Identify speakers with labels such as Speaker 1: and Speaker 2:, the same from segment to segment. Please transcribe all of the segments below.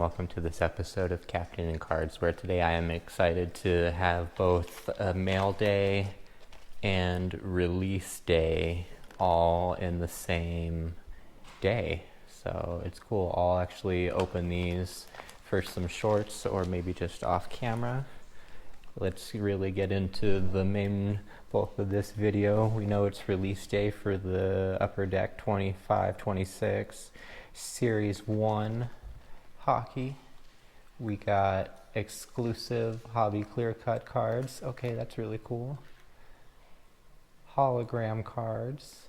Speaker 1: welcome to this episode of Captain and Cards, where today I am excited to have both a mail day and release day all in the same day. So it's cool. I'll actually open these for some shorts or maybe just off camera. Let's really get into the main bulk of this video. We know it's release day for the Upper Deck 25-26 Series 1 hockey. We got exclusive hobby clear cut cards. Okay, that's really cool. Hologram cards.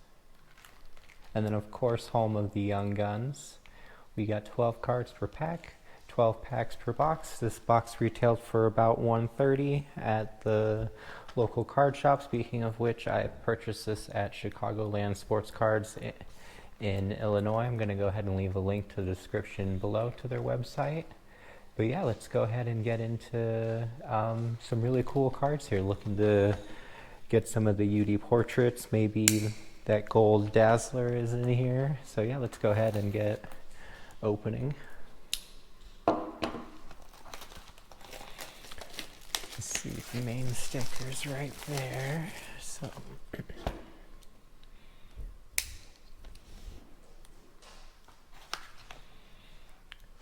Speaker 1: And then of course, home of the Young Guns. We got 12 cards per pack, 12 packs per box. This box retailed for about $130 at the local card shop. Speaking of which, I purchased this at Chicagoland Sports Cards in Illinois. I'm going to go ahead and leave a link to the description below to their website. But yeah, let's go ahead and get into some really cool cards here. Looking to get some of the UD portraits. Maybe that gold Dazzler is in here. So yeah, let's go ahead and get opening. Let's see the main stickers right there. So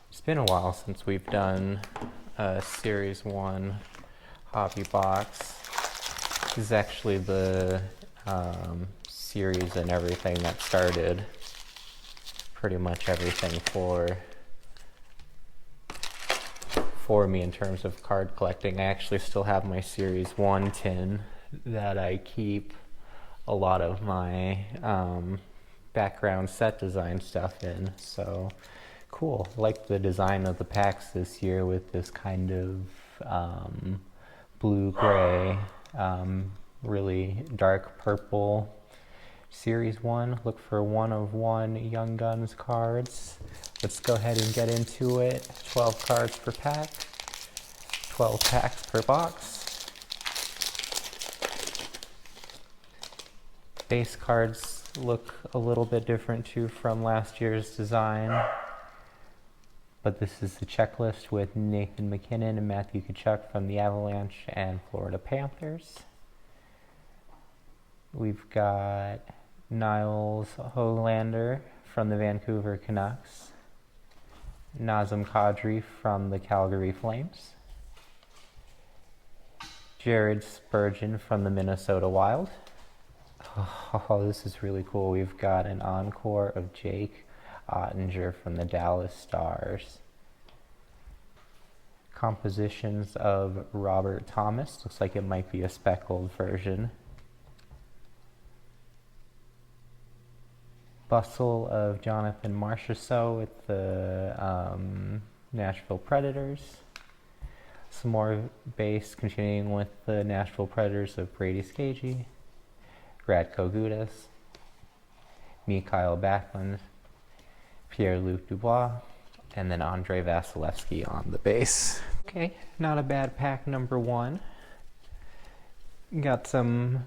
Speaker 1: it's been a while since we've done a Series 1 hobby box. This is actually the series and everything that started pretty much everything for me in terms of card collecting. I actually still have my Series 1 tin that I keep a lot of my background set design stuff in. So cool. I like the design of the packs this year with this kind of blue-gray, really dark purple Series 1. Look for 1 of 1 Young Guns cards. Let's go ahead and get into it. 12 cards per pack, 12 packs per box. Base cards look a little bit different too from last year's design. But this is the checklist with Nathan MacKinnon and Matthew Tkachuk from the Avalanche and Florida Panthers. We've got Niles Hoglander from the Vancouver Canucks. Nazem Kadri from the Calgary Flames. Jared Spurgeon from the Minnesota Wild. Oh, this is really cool. We've got an encore of Jake Ottinger from the Dallas Stars. Compositions of Robert Thomas. Looks like it might be a speckled version. Bustle of Jonathan Marchessault with the Nashville Predators. Some more base continuing with the Nashville Predators of Brady Skagey, Radko Gudas, Mikhail Backlund, Pierre-Luc Dubois, and then Andrei Vasilevsky on the base. Okay, not a bad pack number 1. Got some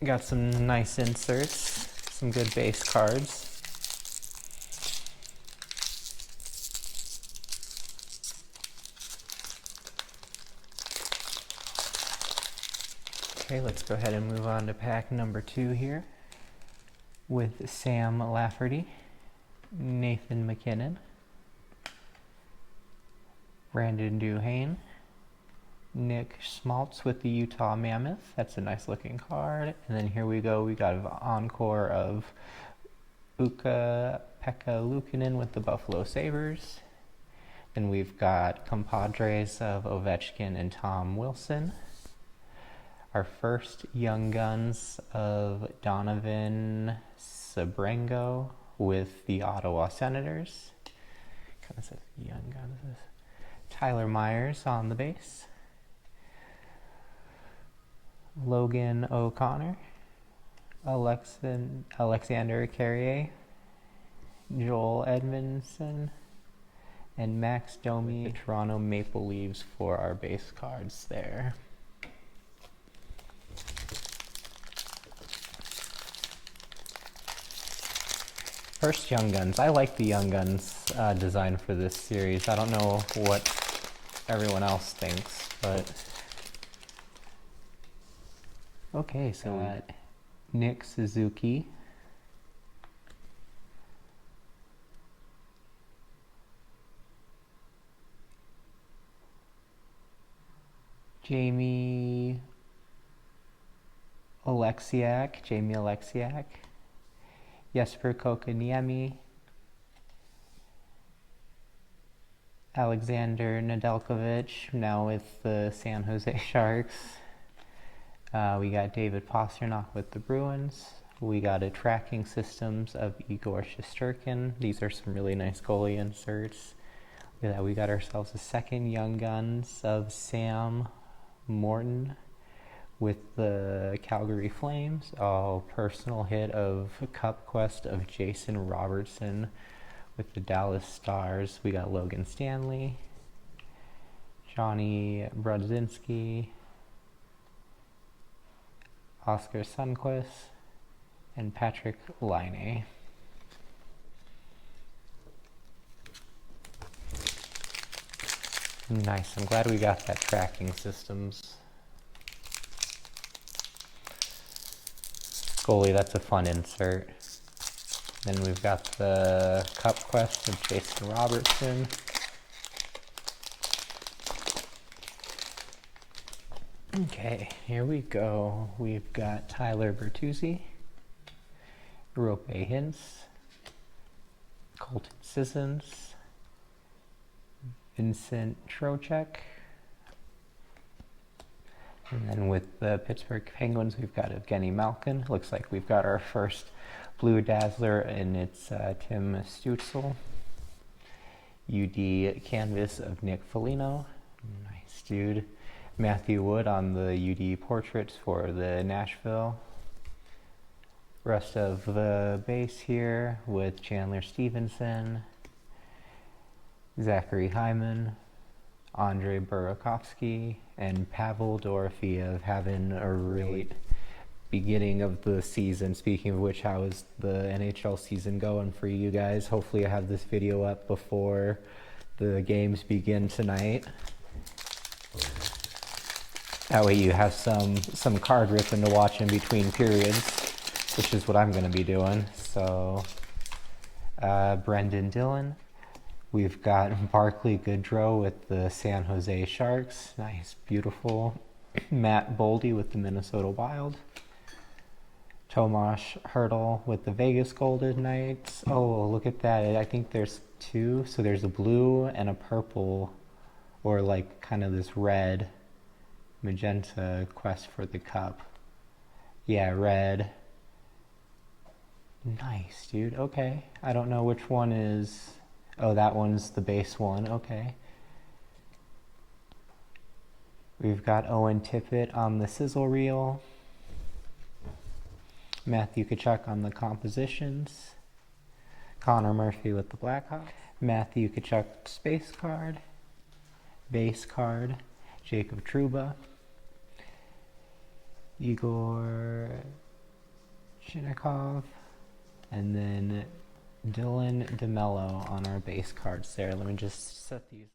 Speaker 1: nice inserts. Some good base cards. Okay, let's go ahead and move on to pack number 2 here with Sam Lafferty, Nathan MacKinnon, Brandon Duhaime, Nick Schmaltz with the Utah Mammoth. That's a nice looking card. And then here we go. We got an encore of Ukko-Pekka Luukkonen with the Buffalo Sabres. Then we've got compadres of Ovechkin and Tom Wilson. Our first Young Guns of Donovan Sebrango with the Ottawa Senators. Kind of says Young Guns. Tyler Myers on the base. Logan O'Connor, Alexander Carrier, Joel Edmondson, and Max Domi, the Toronto Maple Leafs for our base cards there. First, Young Guns. I like the Young Guns design for this series. I don't know what everyone else thinks, but... Okay, so Nick Suzuki. Jamie Oleksiak. Jesper Kokaniemi. Alexander Nedeljkovic, now with the San Jose Sharks. We got David Pastrnak with the Bruins. We got a tracking systems of Igor Shesterkin. These are some really nice goalie inserts. We got ourselves a second Young Guns of Sam Morton with the Calgary Flames. Oh, personal hit of Cup Quest of Jason Robertson with the Dallas Stars. We got Logan Stanley, Johnny Brodzinski, Oscar Sundqvist, and Patrick Laine. Nice. I'm glad we got that tracking systems. Goalie, that's a fun insert. Then we've got the Cup Quest of Jason Robertson. Okay, here we go. We've got Tyler Bertuzzi, Roope Hintz, Colton Sissons, Vincent Trocheck. And then with the Pittsburgh Penguins, we've got Evgeny Malkin. Looks like we've got our first Blue Dazzler, and it's Tim Stützle. UD canvas of Nick Foligno. Nice, dude. Matthew Wood on the UD portraits for the Nashville. Rest of the base here with Chandler Stevenson, Zachary Hyman, Andrei Burakovsky, and Pavel Dorofeev having a great beginning of the season. Speaking of which, how is the NHL season going for you guys? Hopefully I have this video up before the games begin tonight. That way you have some card ripping to watch in between periods, which is what I'm going to be doing. So, Brendan Dillon. We've got Barclay Goodrow with the San Jose Sharks. Nice, beautiful. Matt Boldy with the Minnesota Wild. Tomas Hertl with the Vegas Golden Knights. Oh, look at that. I think there's two. So there's a blue and a purple, or like kind of this red magenta quest for the cup. Yeah, red. Nice, dude. Okay. I don't know which one is... Oh, that one's the base one. Okay. We've got Owen Tippett on the sizzle reel. Matthew Tkachuk on the compositions. Connor Murphy with the Blackhawks. Matthew Tkachuk space card. Base card. Jacob Trouba. Igor Chinakhov. And then Dylan DeMello on our base cards there. Let me just set these.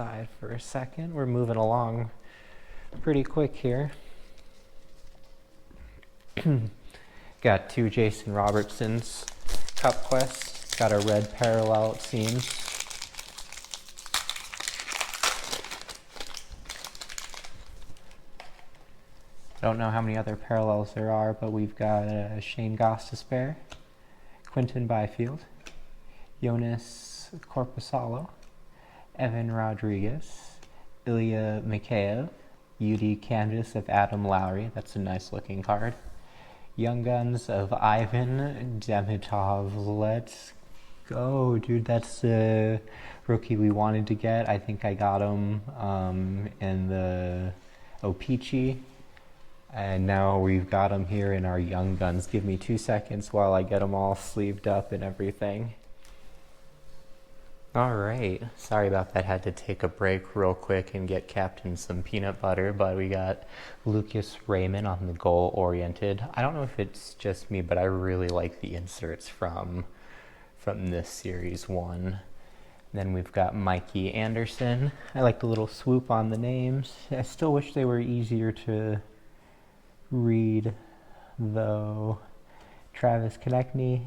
Speaker 1: aside for a second. We're moving along pretty quick here. Got 2 Jason Robertsons Cup Quests. Got a red parallel, it seems. I don't know how many other parallels there are, but we've got Shane Gostisbehere, Quinton Byfield, Jonas Korpisalo, Evan Rodriguez, Ilya Mikheyev, UD Canvas of Adam Lowry, that's a nice looking card. Young Guns of Ivan Demitov, let's go, dude, that's the rookie we wanted to get. I think I got him in the O-Pee-Chee. And now we've got them here in our Young Guns. Give me 2 seconds while I get them all sleeved up and everything. All right, sorry about that. Had to take a break real quick and get Captain some peanut butter, but we got Lucas Raymond on the goal oriented. I don't know if it's just me, but I really like the inserts from this series one. Then we've got Mikey Anderson. I like the little swoop on the names. I still wish they were easier to read, though. Travis Konechny,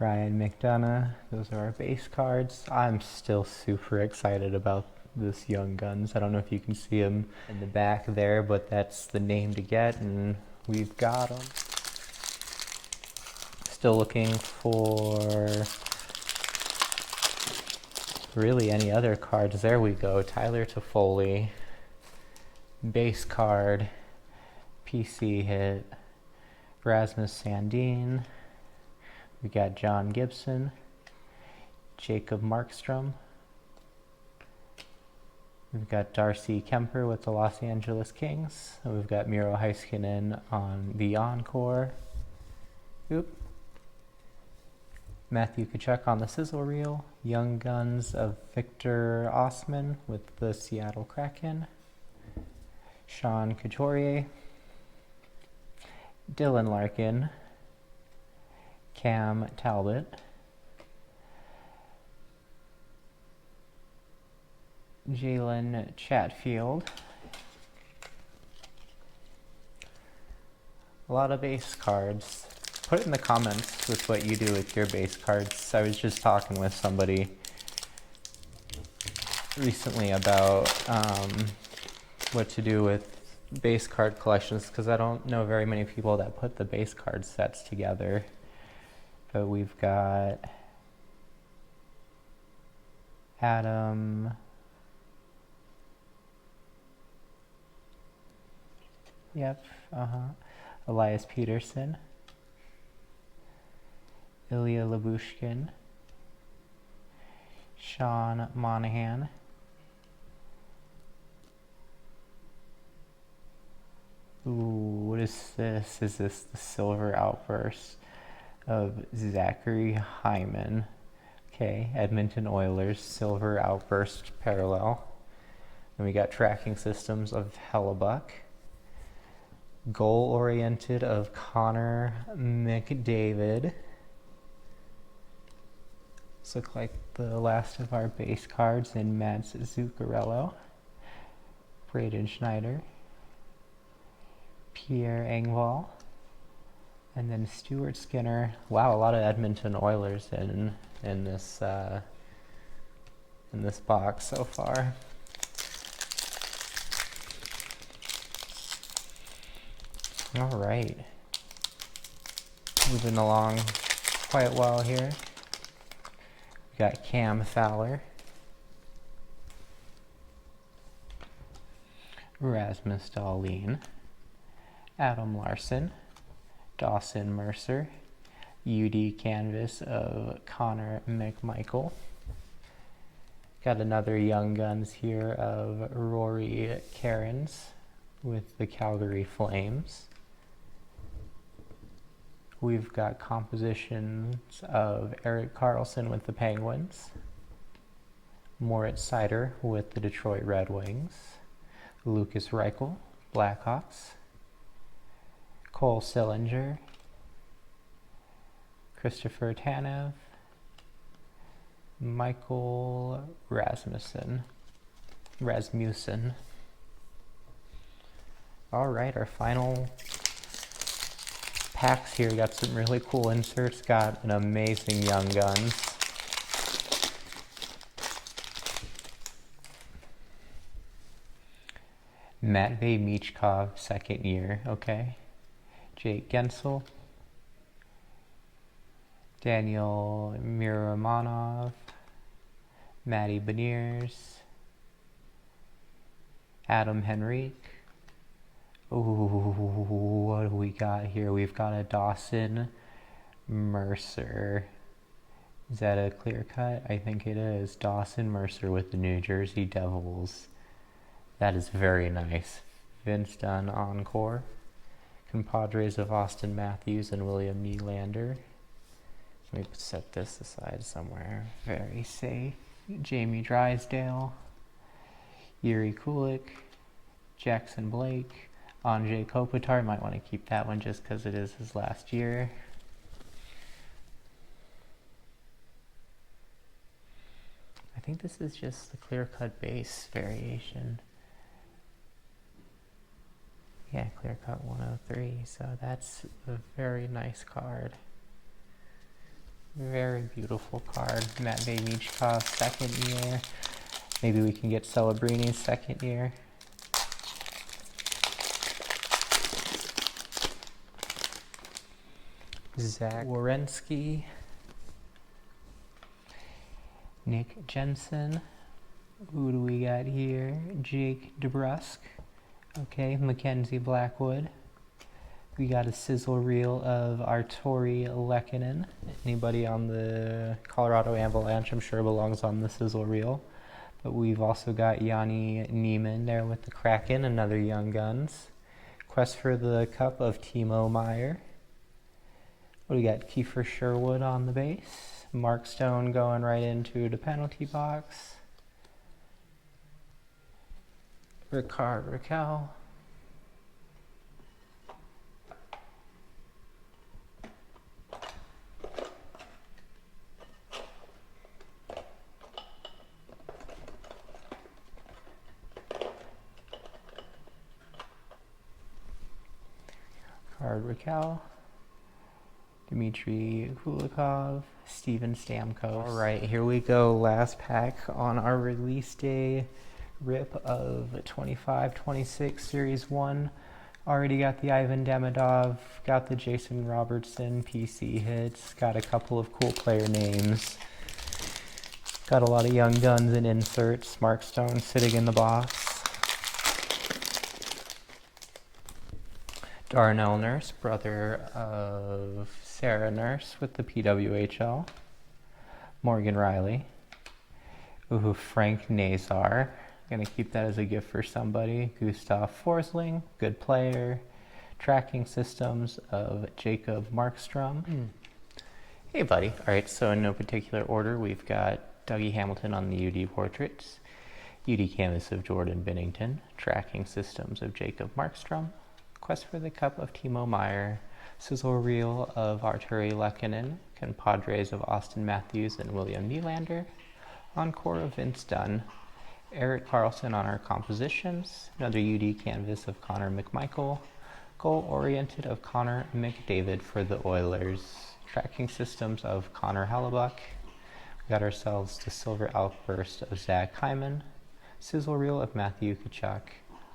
Speaker 1: Ryan McDonough, those are our base cards. I'm still super excited about this Young Guns. I don't know if you can see him in the back there, but that's the name to get, and we've got him. Still looking for really any other cards. There we go. Tyler Toffoli, base card, PC hit, Rasmus Sandin, we got John Gibson, Jacob Markstrom, we've got Darcy Kemper with the Los Angeles Kings, and we've got Miro Heiskanen on the Encore. Oop. Matthew Tkachuk on the sizzle reel, Young Guns of Victor Osman with the Seattle Kraken, Sean Couturier, Dylan Larkin, Cam Talbot, Jalen Chatfield. A lot of base cards. Put it in the comments with what you do with your base cards. I was just talking with somebody recently about what to do with base card collections, because I don't know very many people that put the base card sets together. But we've got Adam, yep, Elias Peterson, Ilya Labushkin, Sean Monahan, ooh, what is this? Is this the Silver Outburst of Zachary Hyman? Okay, Edmonton Oilers, Silver Outburst parallel. Then we got Tracking Systems of Hellebuck. Goal-oriented of Connor McDavid. This looks like the last of our base cards in Mads Zuccarello. Braden Schneider. Pierre Engvall. And then Stuart Skinner. Wow, a lot of Edmonton Oilers in this box so far. All right, moving along quite well here. We got Cam Fowler, Rasmus Dahlin, Adam Larson, Dawson Mercer, UD Canvas of Connor McMichael. Got another Young Guns here of Rory Cairns with the Calgary Flames. We've got compositions of Erik Karlsson with the Penguins, Moritz Seider with the Detroit Red Wings, Lucas Reichel, Blackhawks, Cole Sillinger, Christopher Tanev, Michael Rasmussen. Rasmussen. All right, our final packs here. Got some really cool inserts. Got an amazing Young Guns. Matvey Michkov, second year, okay. Jake Gensel. Daniel Miramanov. Matty Beniers. Adam Henrique. Ooh, what do we got here? We've got a Dawson Mercer. Is that a clear cut? I think it is. Dawson Mercer with the New Jersey Devils. That is very nice. Vince Dunn Encore. Compadres of Austin Matthews and William Nylander. Let me set this aside somewhere. Very safe. Jamie Drysdale. Yuri Kulik. Jackson Blake. Anze Kopitar. Might want to keep that one just because it is his last year. I think this is just the clear-cut base variation. Yeah, clear-cut 103. So that's a very nice card. Very beautiful card. Matvey Michkov, second year. Maybe we can get Celebrini's second year. Zach Werenski. Nick Jensen. Who do we got here? Jake DeBrusk. Okay, Mackenzie Blackwood. We got a sizzle reel of Arturi Lehkonen. Anybody on the Colorado Avalanche, I'm sure, belongs on the sizzle reel. But we've also got Yanni Neiman there with the Kraken, another Young Guns. Quest for the Cup of Timo Meier. What do we got? Kiefer Sherwood on the base. Mark Stone going right into the penalty box. Ricard Raquel. Ricard Raquel. Dmitry Kulikov, Steven Stamkos. All right, here we go. Last pack on our release day rip of 25-26 Series 1. Already got the Ivan Demidov, got the Jason Robertson PC hits, got a couple of cool player names. Got a lot of Young Guns and inserts. Mark Stone sitting in the box. Darnell Nurse, brother of Sarah Nurse with the PWHL. Morgan Riley. Ooh, Frank Nazar. Gonna keep that as a gift for somebody. Gustav Forsling, good player. Tracking systems of Jacob Markstrom. Hey, buddy. All right, so in no particular order, we've got Dougie Hamilton on the UD portraits. UD canvas of Jordan Binnington. Tracking systems of Jacob Markstrom. Quest for the Cup of Timo Meier, sizzle reel of Arturi Lehkonen, compadres of Austin Matthews and William Nylander, encore of Vince Dunn, Erik Karlsson on our compositions, another UD canvas of Connor McMichael, goal-oriented of Connor McDavid for the Oilers, tracking systems of Connor Hellebuck. We got ourselves the silver outburst of Zach Hyman, sizzle reel of Matthew Tkachuk,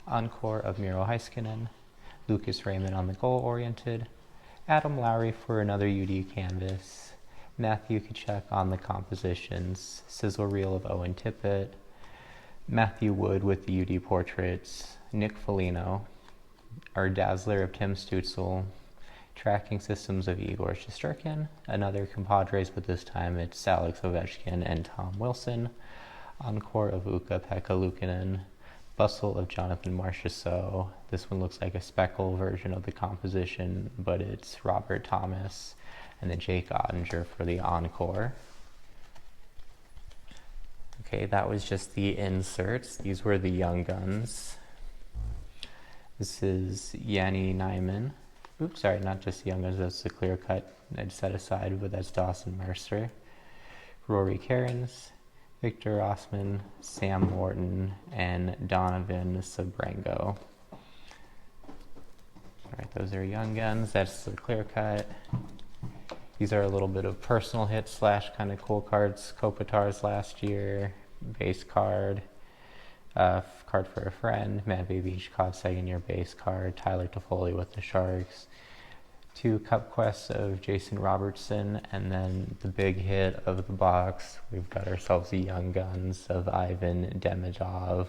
Speaker 1: encore of Miro Heiskanen, Lucas Raymond on the goal-oriented, Adam Lowry for another UD canvas, Matthew Tkachuk on the compositions, sizzle reel of Owen Tippett, Matthew Wood with the UD portraits, Nick Foligno, our Dazzler of Tim Stützle, tracking systems of Igor Shesterkin, another compadres, but this time it's Alex Ovechkin and Tom Wilson, encore of Ukko-Pekka Luukkonen, bustle of Jonathan Marchessault. This one looks like a speckle version of the composition, but it's Robert Thomas, and then Jake Ottinger for the encore. Okay, that was just the inserts. These were the Young Guns. This is Yanni Neiman. Oops, sorry, not just the Young Guns, that's the clear cut I'd set aside, but that's Dawson Mercer. Rory Cairns, Victor Osman, Sam Morton, and Donovan Sabrango. Alright, those are Young Guns. That's the clear cut. These are a little bit of personal hits slash kind of cool cards. Kopitar's last year, base card. Card for a friend. Matt Babishkov, second year base card. Tyler Toffoli with the Sharks. 2 Cup Quests of Jason Robertson, and then the big hit of the box, we've got ourselves a Young Guns of Ivan Demidov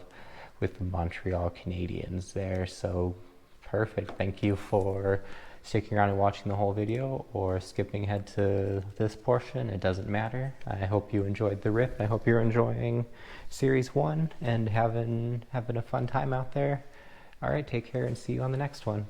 Speaker 1: with the Montreal Canadiens there. So perfect. Thank you for sticking around and watching the whole video or skipping ahead to this portion. It doesn't matter. I hope you enjoyed the rip. I hope you're enjoying Series 1 and having a fun time out there. All right, take care and see you on the next one.